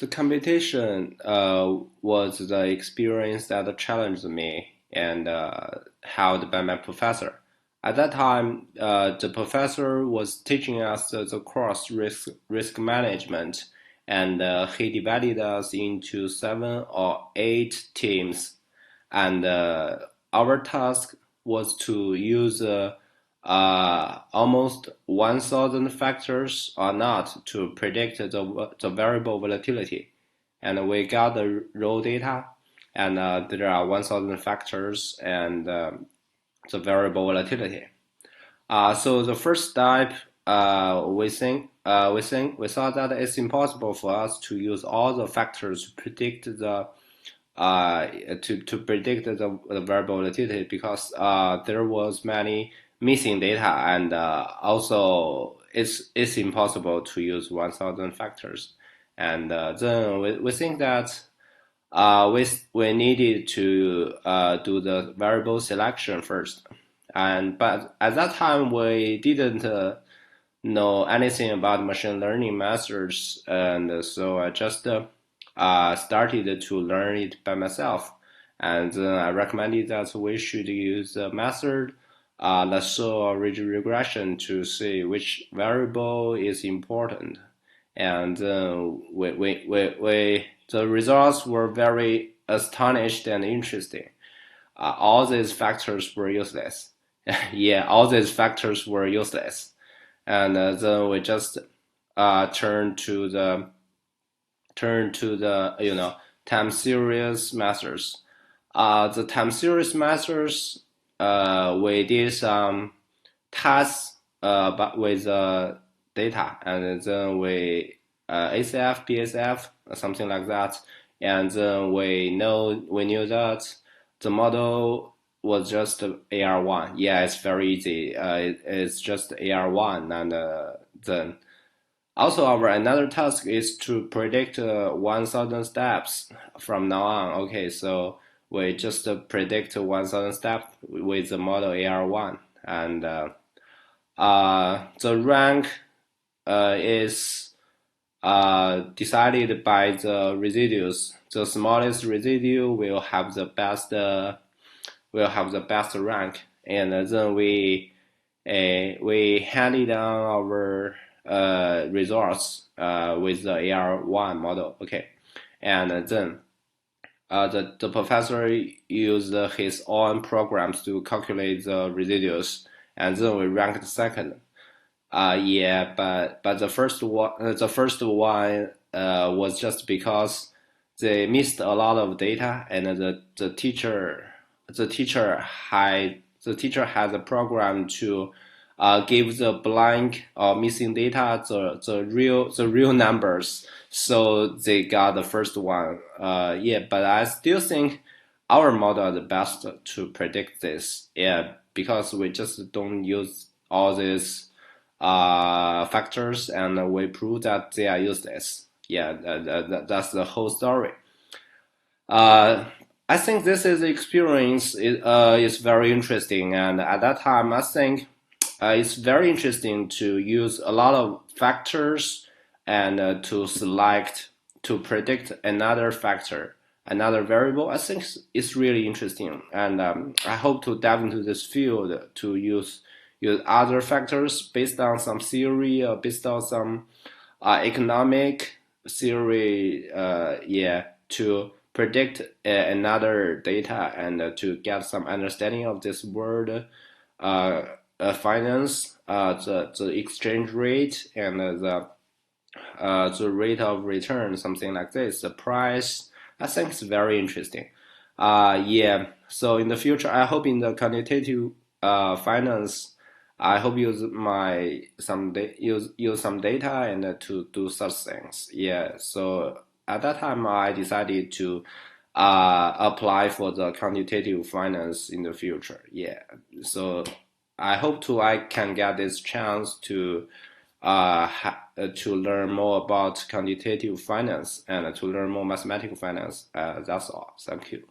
The competition was the experience that challenged me and held by my professor. At that time, the professor was teaching us the course risk management, and he divided us into 7 or 8 teams, and our task was to use almost 1,000 factors or not to predict the variable volatility. And we got the raw data, and there are 1,000 factors and the variable volatility. So the first step, we thought that it's impossible for us to use all the factors to predict uh, to predict the variable volatility because there was many missing data, and also it's impossible to use 1,000 factors. And then we think that we needed to do the variable selection first. And but at that time we didn't know anything about machine learning methods, and so I just started to learn it by myself. And I recommended that we should use the method, let's show a ridge regression to see which variable is important. And the results were very astonished and interesting. All these factors were useless. Yeah, all these factors were useless. And then we just turn to the time series methods. The time series methods, we did some tasks but with data, and then we ACF, BSF, something like that, and then we knew that the model was just AR1. Yeah, it's very easy. It's just AR1, and then also, our another task is to predict 1,000 steps from now on. Okay, so we just predict 1,000 steps with the model AR1, and the rank is decided by the residues. The smallest residue will have the best rank, and then we handed down our results with the AR1 model. Okay, and then the professor used his own programs to calculate the residues, and then we ranked second. Yeah, but the first one was just because they missed a lot of data, and the teacher had a program to give the blank or missing data the real numbers, so they got the first one. Yeah, but I still think our model are the best to predict this. Yeah, because we just don't use all these factors, and we prove that they are useless. Yeah, that's the whole story. Uh, I think this is experience is very interesting, and at that time, I think it's very interesting to use a lot of factors and to predict another factor, another variable. I think it's really interesting, and I hope to dive into this field to use other factors based on some theory or based on some economic theory, yeah, to predict another data, and to get some understanding of this world finance, the exchange rate, and the rate of return, something like this, the price. I think it's very interesting. Yeah. So in the future, I hope in the quantitative finance, I hope use some data, and to do such things. Yeah. So at that time, I decided to apply for the quantitative finance in the future. Yeah. So I can get this chance to learn more about quantitative finance, and to learn more mathematical finance. That's all. Thank you.